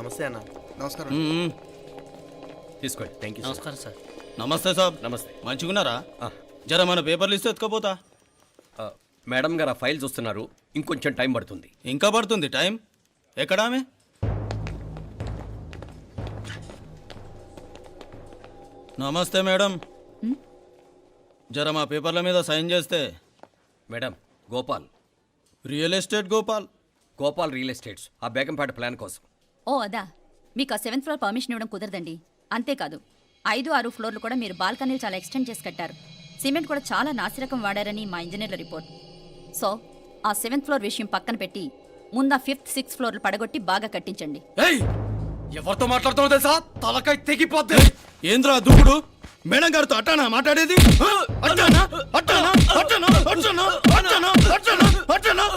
నమస్తే అన్న. నమస్కారం. తీసుకోండి. Thank you. నమస్కారం సార్. నమస్తే సాబ్. నమస్తే. మంచిగున్నారా? జర మన పేపర్లు ఇస్తే ఎత్తుకపోతా. మేడం గారు ఆ ఫైల్ చూస్తున్నారు, ఇంకొంచెం టైం పడుతుంది. ఇంకా పడుతుంది టైం? ఎక్కడా ఆమె? నమస్తే మేడం, జర మా పేపర్ల మీద సైన్ చేస్తే. Madam, Gopal, real estate Gopal. Gopal real estates, ఆ బేగంపేట ప్లాన్ కోసం. ఓ అదా, మీకు ఆ 7th ఫ్లోర్ పర్మిషన్ ఇవ్వడం కుదరదండి. అంతేకాదు 5, 6 ఫ్లోర్లు కూడా మీరు బాల్కనీలు చాలా ఎక్స్టెండ్ చేసి కట్టారు. సిమెంట్ కూడా చాలా నాసిరకం వాడారని మా ఇంజనీర్ల రిపోర్ట్. సో ఆ 7th ఫ్లోర్ విషయం పక్కన పెట్టి ముందు ఆ 5th, 6th ఫ్లోర్లు పడగొట్టి బాగా కట్టించండి. ఎవరితో మాట్లాడుతున్నావు తెలుసా? తలకాయ తెగిపోద్ది. ఏంద్రా దూకుడు? మేడం గారితో అట్టానా మాట్లాడేది? అట్టానా అట్టానా అట్టానా అట్టానా అట్టానా అట్టానా అట్టానా?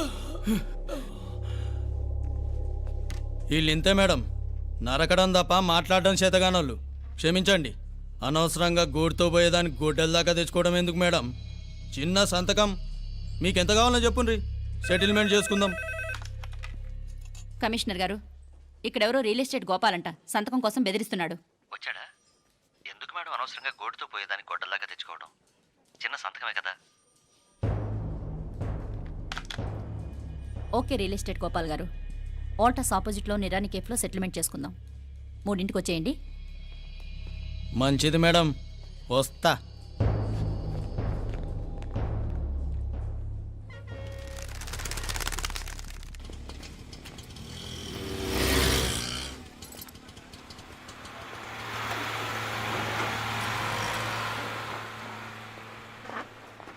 వీళ్ళింతే మేడం, నరకడం తప్ప మాట్లాడడం చేతగానోళ్ళు. క్షమించండి, అనవసరంగా గోడుతో పోయేదానికి గొడ్డల దాకా తెచ్చుకోవడం ఎందుకు మేడం? చిన్న సంతకం మీకెంత కావాలో చెప్పుండ్రి, సెటిల్మెంట్ చేసుకుందాం. కమిషనర్ గారు, ఇక్కడెవరో రియల్ ఎస్టేట్ గోపాలంట సంతకం కోసం బెదిరిస్తున్నాడు. వచ్చాడా? ఎందుకు మేడం అనవసరంగా గోటుతో పోయేదానికి గొడ్డల్లాగా తెచ్చుకోవడం? చిన్న సంతకమే కదా. ఓకే రియల్ ఎస్టేట్ గోపాల్ గారు, ఆల్టాస్ ఆపోజిట్లో నిరాని కేఫ్లో సెటిల్మెంట్ చేసుకుందాం. 3ంటికి వచ్చేయండి. మంచిది మేడం, వస్తా.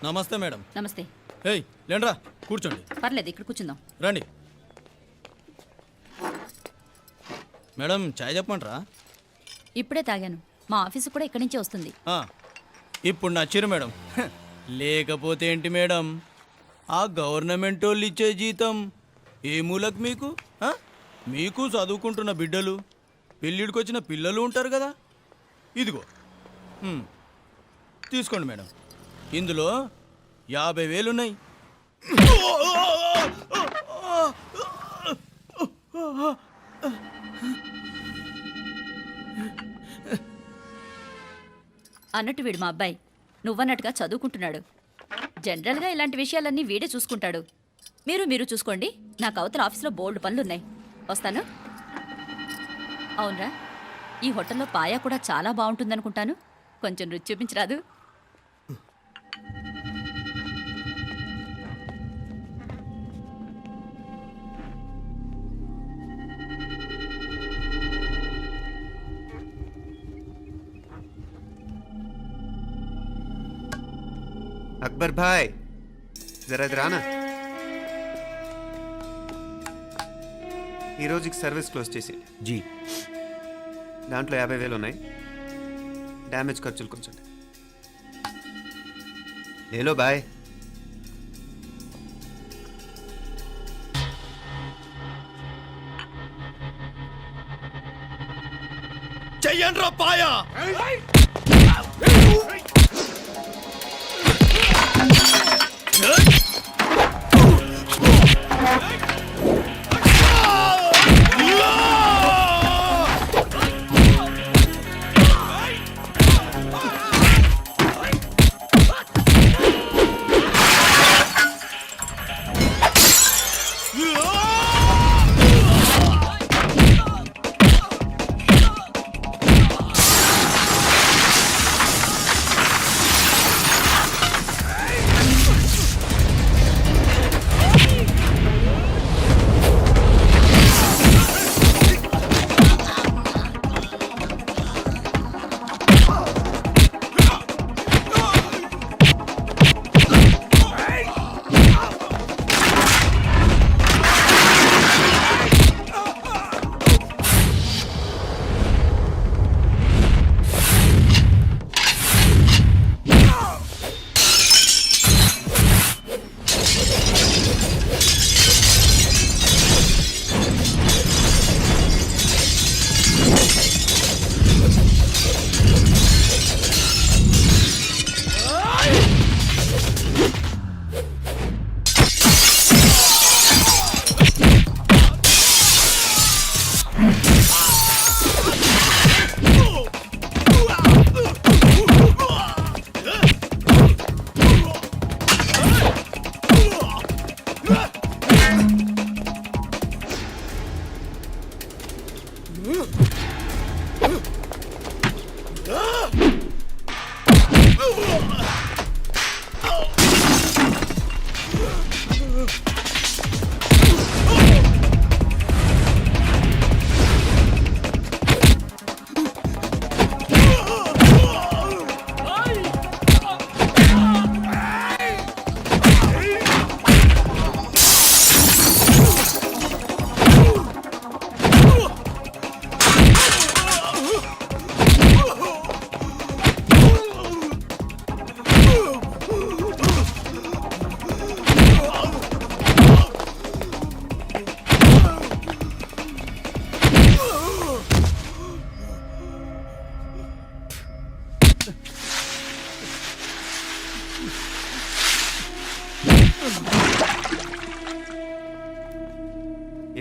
నమస్తే మేడం. నమస్తే. ఏయ్ లేండ్రా, కూర్చోండి. పర్లేదు, ఇక్కడ కూర్చుందాం. రండి మేడం, చాయ్ చెప్పమంటారా? ఇప్పుడే తాగాను. మా ఆఫీసు కూడా ఇక్కడి నుంచే వస్తుంది. ఇప్పుడు నచ్చిరు మేడం. లేకపోతే ఏంటి మేడం, ఆ గవర్నమెంట్ వాళ్ళు ఇచ్చే జీతం ఏ మూలకు మీకు? మీకు చదువుకుంటున్న బిడ్డలు, పెళ్ళిడికి వచ్చిన పిల్లలు ఉంటారు కదా. ఇదిగో తీసుకోండి మేడం, ఇందులో 50,000 ఉన్నాయి. అన్నట్టు వీడు మా అబ్బాయి నువ్వన్నట్టుగా చదువుకుంటున్నాడు. జనరల్గా ఇలాంటి విషయాలన్నీ వీడే చూసుకుంటాడు. మీరు చూసుకోండి. నాకు అవతల ఆఫీస్లో బోల్డ్ పనులున్నాయి. వస్తాను. అవునరా, ఈ హోటల్లో పాయా కూడా చాలా బాగుంటుందనుకుంటాను. కొంచెం రుచి చూపించరాదు? అక్బర్ భాయ్, జరా రానా. ఈ రోజుకి సర్వీస్ క్లోజ్ చేసి జీ, దాంట్లో 50,000 ఉన్నాయి. డ్యామేజ్ ఖర్చులు కొంచెం లేలో బాయ్. చెయ్యండ్రా పాయా.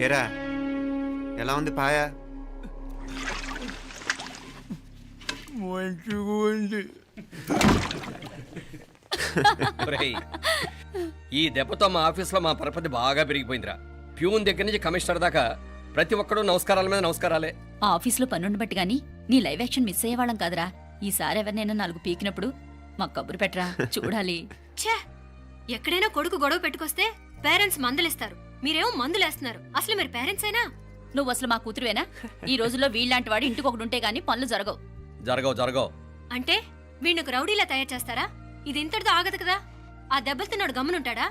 ఏరా ఎలా ఉంది పాయ? మంచిగా ఉంది. ఒరేయ్, ఈ దెబ్బతో మా ఆఫీస్లో మా పరపతి బాగా పెరిగిపోయిందిరా. ప్యూన్ దగ్గర నుంచి కమిషనర్ దాకా ప్రతి ఒక్కడు నమస్కారాల మీద నమస్కారాలే. ఆ ఆఫీస్లో పనుండి బట్టి గాని నీ లైవ్ యాక్షన్ మిస్ అయ్యేవాళ్ళం కాదురా. ఈసారి ఎవరినైనా 4 పీకినప్పుడు మాకు కబురు పెట్టరా, చూడాలి. ఛే! ఎక్కడైనా కొడుకు గొడవ పెట్టుకొస్తే పేరెంట్స్ మందులేస్తారు, మీరేమో మందులేస్తున్నారు. అసలు మీరు పేరెంట్స్ అయినా? నువ్వు అసలు మా కూతురువేనా? ఈ రోజుల్లో వీళ్ళలాంటి వాడు ఇంటికి ఒకటి ఉంటే గానీ పనులు జరగవు. జరగవు. అంటే వీణ్ణకు రౌడీలా తయారు చేస్తారా? ఇది ఇంతటితో ఆగదు కదా. ఆ దెబ్బలు తిన్నాడు గమ్మునుంటాడా?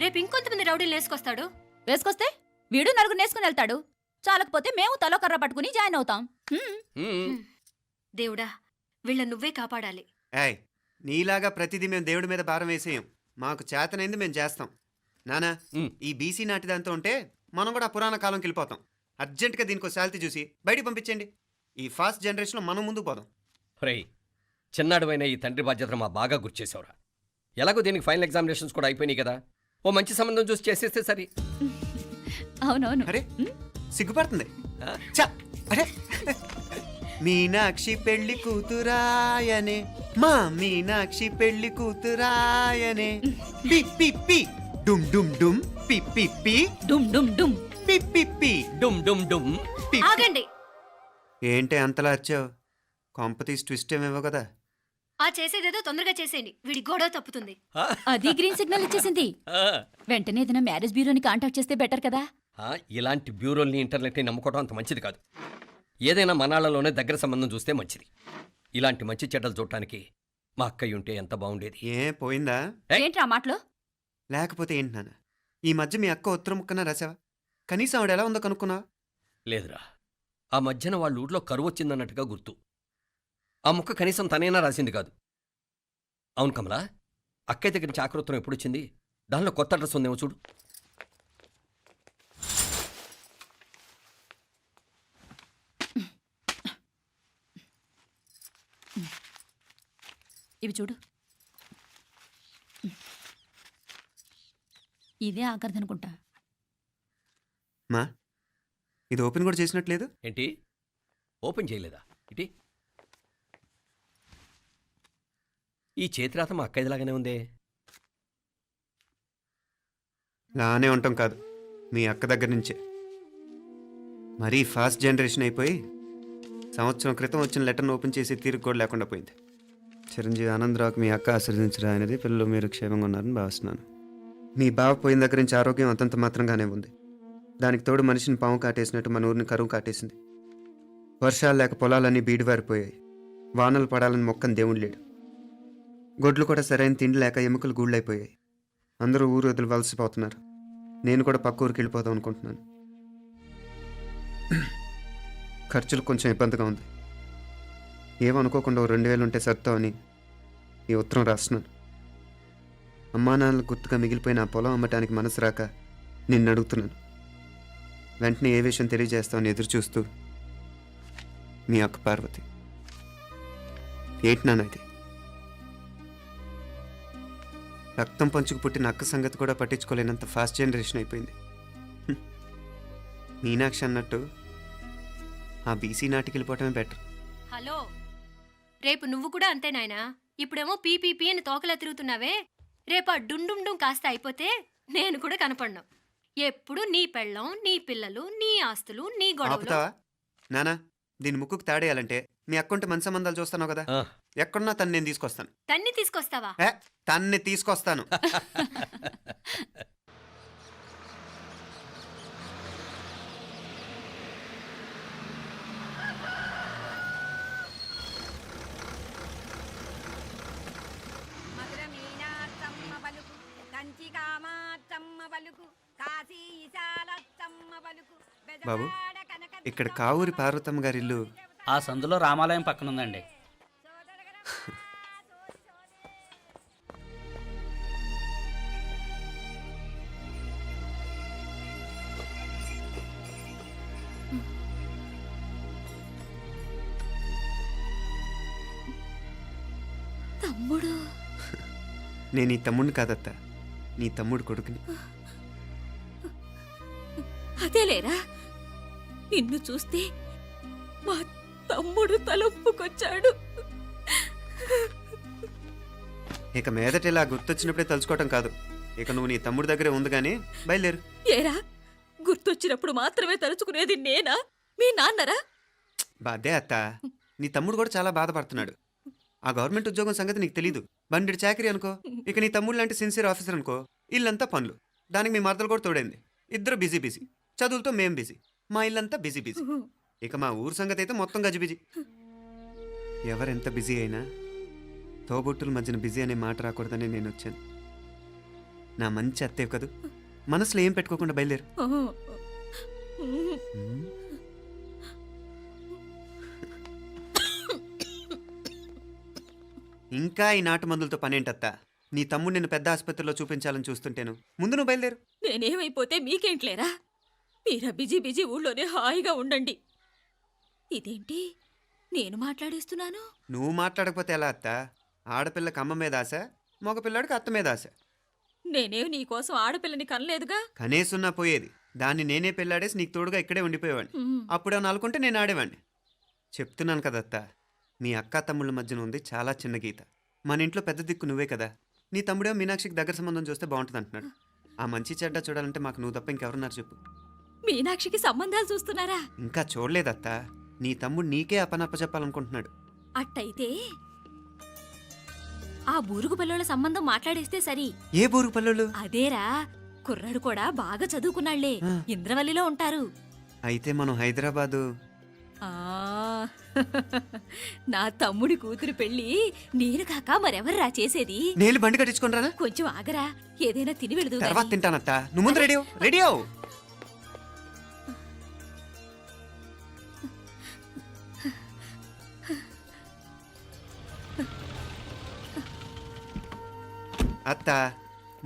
రేపు ఇంకొంతమంది రౌడీలు వేసుకొస్తాడు. వేసుకొస్తే వీడు 4 నేసుకుని వెళ్తాడు. చాలకపోతే మేము తలో కర్ర పట్టుకుని జాయిన్ అవుతాం. దేవుడా, వీళ్ళ నువ్వే కాపాడాలి. ఏయ్, నీలాగా ప్రతిదీ మేము దేవుడి మీద భారం వేసేయం. మాకు చేతనైంది మేము చేస్తాం. నానా, ఈ బీసీ నాటి దాంతో ఉంటే మనం కూడా పురాణ కాలంకి వెళ్ళిపోతాం. అర్జెంటుగా దీనికి శాలిటీ చూసి బయటికి పంపించండి. ఈ ఫాస్ట్ జనరేషన్లో మనం ముందుకు పోదాం. ఒరేయ్, చిన్నాడువైన ఈ తండ్రి బాధ్యతను మా బాగా గుర్చేసావురా. ఎలాగో దీనికి ఫైనల్ ఎగ్జామినేషన్స్ కూడా అయిపోయినాయి కదా, ఓ మంచి సంబంధం చూసి చేసేస్తే సరి. అవునవును. అరే సిగ్గుపడుతుంది. ఛ, అరే మీనాక్షి పెళ్లి కూతురాయనే, మా మీనాక్షి పెళ్లి కూతురాయనే. పి పి పి డుమ్ డుమ్ డుమ్ పి పి పి డుమ్ డుమ్ డుమ్. పి పి పి డుమ్ డుమ్ డుమ్. పి. ఆగండి. ఏంటి అంతలా వచ్చావు? కాంపతీస్ ట్విస్ట్ ఏమేవో కదా. ఆ చేసేదేదో తొందరగా చేసేయండి, వీడి గొడవ తప్పుతుంది. అది గ్రీన్ సిగ్నల్ ఇచ్చేసింది. వెంటనే ఏదైనా మ్యారేజ్ బ్యూరోని కాంటాక్ట్ చేస్తే బెటర్ కదా. ఇలాంటి బ్యూరోల్ని ఇంటర్నెట్ని నమ్ముకోవడం అంత మంచిది కాదు. ఏదైనా మనాళ్ళలోనే దగ్గర సంబంధం చూస్తే మంచిది. ఇలాంటి మంచి చెడ్డలు చూడటానికి మా అక్కయ్య ఉంటే ఎంత బాగుండేది. ఏ పోయిందా? ఏంట్రా ఆ మాటలు? లేకపోతే ఏంటి నాన్న, ఈ మధ్య మీ అక్క ఉత్తరం ముక్కన రాసావా? కనీసం ఆవిడ ఎలా ఉందో కనుక్కున్నావా? లేదురా, ఆ మధ్యన వాళ్ళ ఊర్లో కరువు వచ్చిందన్నట్టుగా గుర్తు. ఆ ముక్క కనీసం తనైనా రాసింది కాదు. అవును కమలా, అక్కయ్య దగ్గర నుంచి ఆకృతం ఎప్పుడొచ్చింది? దానిలో కొత్త అడ్రస్ ఉందేమో చూడు. ఇవి చూడు. ఇదే ఆఖరిదనుకుంటా. మా ఇది ఓపెన్ కూడా చేసినట్లేదు. ఏంటి ఓపెన్ చేయలేదా? ఇటీ ఈ చేతిరాత మా అక్కయ్యలాగానే ఉందే. లానే ఉంటాం కాదు, మీ అక్క దగ్గర నుంచే. మరీ ఫాస్ట్ జనరేషన్ అయిపోయి సంవత్సరం క్రితం వచ్చిన లెటర్ను ఓపెన్ చేసి తీరుకు కూడా లేకుండా పోయింది. చిరంజీవి ఆనందరావుకి మీ అక్క ఆశీర్వదించరా అనేది, పిల్లలు మీరు క్షేమంగా ఉన్నారని భావిస్తున్నాను. మీ బావ పోయిన దగ్గర నుంచి ఆరోగ్యం అంతంత మాత్రంగానే ఉంది. దానికి తోడు మనిషిని పాము కాటేసినట్టు మన ఊరిని కరువు కాటేసింది. వర్షాలు లేక పొలాలన్నీ బీడివారిపోయాయి. వానలు పడాలని మొక్కని దేవుడు లేడు. గొడ్లు కూడా సరైన తిండి లేక ఎముకలు గూళ్ళైపోయాయి. అందరూ ఊరు వదిలివలసిపోతున్నారు. నేను కూడా పక్క ఊరికి వెళ్ళిపోదాం అనుకుంటున్నాను. ఖర్చులు కొంచెం ఇబ్బందిగా ఉంది. ఏమనుకోకుండా 2000 ఉంటే సర్తామని ఈ ఉత్తరం రాస్తున్నాను. అమ్మా నాన్నలు గుర్తుగా మిగిలిపోయిన ఆ పొలం అమ్మటానికి మనసు రాక నిన్ను అడుగుతున్నాను. వెంటనే ఏ విషయం తెలియజేస్తామని ఎదురు చూస్తూ మీ అక్క పార్వతి. ఏంటి నాన్న ఇది? రక్తం పంచుకు పుట్టిన అక్క సంగతి కూడా పట్టించుకోలేనంత ఫాస్ట్ జనరేషన్ అయిపోయింది. మీనాక్షి అన్నట్టు ఆ బీసీ నాటికి వెళ్ళిపోవటమే బెటర్. హలో, రేపు నువ్వు కూడా అంతే నాయనా. ఇప్పుడేమో పీపీపీ అని తోకలా తిరుగుతున్నావే, రేపు ఆ డుండుండుం కాస్త అయిపోతే నేను కూడా కనపడ్ను. ఎప్పుడు నీ పెళ్ళం, నీ పిల్లలు, నీ ఆస్తులు, నీ గొడవలు. ఆపుతావా నానా? దీని ముక్కుకు తాడేయాలంటే మీ అక్కంటే మంచి సంబంధాలు చూస్తాను కదా, ఆ, ఎక్కడున్నా తను నేను తీసుకొస్తాను. తన్ని తీసుకొస్తావా? తన్ని తీసుకొస్తాను. మధురమీనాత్తమ్మ పలుకు కంచి కామాత్తమ్మ పలుకు కాశీ ఈశాలత్తమ్మ పలుకు బాబు, బెజవాడ కనక ఇక్కడ కావూరి పార్వతమ్మ గారి ఇల్లు ఆ సందులో రామాలయం పక్కన ఉందండి. తమ్ముడు నేను నీ తమ్ముడిని కాదత్త, నీ తమ్ముడు కొడుకుని. అదేలేరా, నిన్ను చూస్తే మా తమ్ముడు తలొప్పుకొచ్చాడు. ఇక మీదట ఇలా గుర్తొచ్చినప్పుడే తలుచుకోవటం కాదు, ఇక నువ్వు నీ తమ్ముడి దగ్గరే ఉంది కానీ బయలుదేరు. ఏరా, గుర్తొచ్చినప్పుడు మాత్రమే తలుచుకునేది నేనా, మీ నాన్నరా? బాధే అత్త, నీ తమ్ముడు కూడా చాలా బాధపడుతున్నాడు. ఆ గవర్నమెంట్ ఉద్యోగం సంగతి నీకు తెలీదు. బండి చాకరీ అనుకో. ఇక నీ తమ్ముడు లాంటి సిన్సియర్ ఆఫీసర్ అనుకో, ఇల్లంతా పనులు. దానికి మీ మరదలు కూడా తోడైంది. ఇద్దరు బిజీ బిజీ, చదువులతో మేం బిజీ, మా ఇల్లంతా బిజీ బిజీ. ఇక మా ఊరు సంగతి అయితే మొత్తం గజిబిజీ. ఎవరెంత బిజీ అయినా తోబుట్టుల మధ్యన బిజీ అనే మాట రాకూడదని నేను వచ్చాను. నా మంచి అత్తయ్య కదూ, మనసులో ఏం పెట్టుకోకుండా బయలుదేరు. ఉమ్. ఇంకా ఈ నాటు మందులతో పనేంటత్తా? నీ తమ్ముడు నిన్ను పెద్ద ఆసుపత్రిలో చూపించాలని చూస్తుంటేను. ముందు నువ్వు బయలుదేరు. నేనేమైపోతే మీకేంట్లేరా, మీరా బిజీ బిజీ ఊళ్ళోనే హాయిగా ఉండండి. ఇదేంటి నేను మాట్లాడేస్తున్నాను? నువ్వు మాట్లాడకపోతే ఎలా అత్తా? ఆడపిల్లకి అమ్మ మీద ఆశ, మగపిల్లాడికి అత్త మీద ఆశ. నేనేం నీకోసం ఆడపిల్లని కనలేదుగా. కనేసున్నా పోయేది. దాన్ని నేనే పెళ్ళాడేసి నీకు తోడుగా ఇక్కడే ఉండిపోయేవాడిని. అప్పుడేమన్నా అనుకుంటే నేను ఆడేవాడిని. చెప్తున్నాను కదత్తా, మీ అక్క తమ్ముళ్ళ మధ్యన ఉంది చాలా చిన్న గీత. మన ఇంట్లో పెద్ద దిక్కు నువ్వే కదా. నీ తమ్ముడే మీనాక్షికి దగ్గర సంబంధం చూస్తే బాగుంటుంది అంటున్నాడు. ఆ మంచి చెడ్డ చూడాలంటే మాకు నువ్వు తప్ప ఇంకెవరున్నారు చెప్పు? మీనాక్షికి సంబంధాలు చూస్తున్నారా? ఇంకా చూడలేదత్తా. నీ తమ్ముడు నీకే అపనప్ప చెప్పాలనుకుంటున్నాడు. అట్టయితే ఆ బూరుగు పిల్లల సంబంధం మాట్లాడేస్తే సరి. ఏ బూరు పల్లెలు? అదేరా, కుర్రాడు కూడా బాగా చదువుకున్నాళ్లే, ఇంద్రవల్లిలో ఉంటారు. అయితే మనం హైదరాబాదు. ఆ నా తమ్ముడి కూతురు పెళ్లి నేను కాక మరెవర్రా చేసేది? నేను బండి కట్టించుకుంటారా? కొంచెం ఆగరా, ఏదైనా తిని వెళదు. తర్వాత తింటానత్తా. నువ్వు ముందు రెడీ రెడీ అవు. అత్త,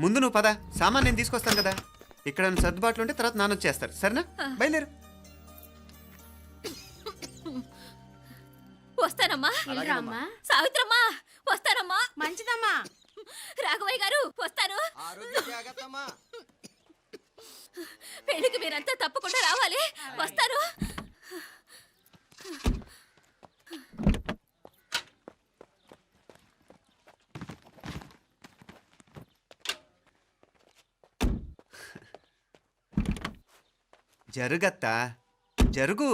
ముందు నువ్వు పద. సామాన్ నేను తీసుకొస్తాను కదా. ఇక్కడ సర్దుబాట్లు ఉంటే తర్వాత నాన్న వచ్చేస్తారు. సరేనా? బయలుదేరు. వస్తానమ్మా. అమ్మా. సావిత్రమ్మా వస్తానమ్మా. మంచిదమ్మా. రాఘవయ్య గారు వస్తాను. పెళ్లికి మీరంతా తప్పకుండా రావాలి. వస్తాను. జరుగత్తా, జరుగు.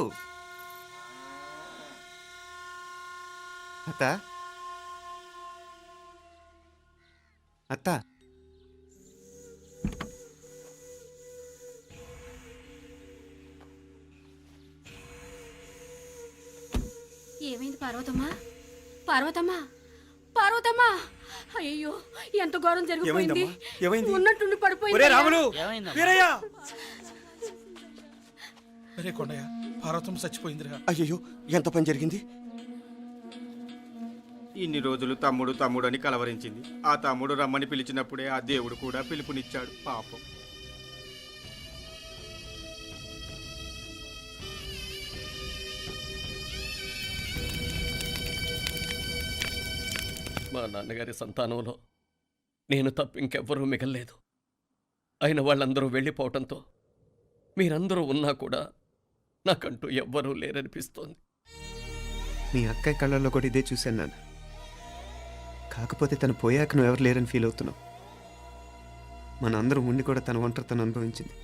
అత్త, అత్త, ఏమైంది పార్వతమ్మా? పార్వతమ్మా, పార్వతమ్మా! అయ్యో, ఎంత ఘోరం జరిగిపోయింది. ఉన్నట్టుండి పడిపోయింది. రాములు, ఏమైందమ్మా? వీరయ్య! అరే కొండయ్య, పార్వతమ్మ చచ్చిపోయిందిరా. అయ్యో, ఎంత పని జరిగింది? ఇన్ని రోజులు తమ్ముడు తమ్ముడు అని కలవరించింది. ఆ తమ్ముడు రమ్మని పిలిచినప్పుడే ఆ దేవుడు కూడా పిలుపునిచ్చాడు. పాపం. మా నాన్నగారి సంతానంలో నేను తప్ప ఇంకెవ్వరూ మిగల్లేదు. అయిన వాళ్ళందరూ వెళ్ళిపోవటంతో మీరందరూ ఉన్నా కూడా నాకంటూ ఎవ్వరూ లేరనిపిస్తోంది. మీ అక్కయ్య కళ్ళల్లో కూడా ఇదే చూశాను నాన్న. కాకపోతే తను పోయాక నువ్వు ఎవరు లేరని ఫీల్ అవుతున్నావు. మన అందరం ఉండి కూడా తన ఒంటరితను అనుభవించింది.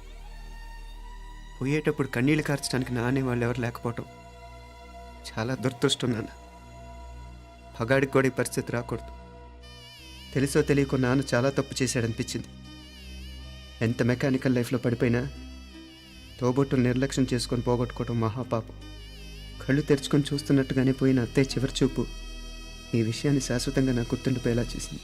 పోయేటప్పుడు కన్నీళ్ళు కార్చడానికి నానే వాళ్ళు ఎవరు లేకపోవటం చాలా దురదృష్టం నాన్న. పగాడికి కూడా ఈ పరిస్థితి రాకూడదు. తెలుసో తెలియకో నాన్న చాలా తప్పు చేశాడనిపించింది. ఎంత మెకానికల్ లైఫ్లో పడిపోయినా తోబొట్టులు నిర్లక్ష్యం చేసుకొని పోగొట్టుకోవడం మహాపాపం. కళ్ళు తెరుచుకొని చూస్తున్నట్టుగానే పోయిన అత్తయ్య చివరి చూపు ఈ విషయాన్ని శాశ్వతంగా నాకు గుర్తుండిపోయేలా చేసింది.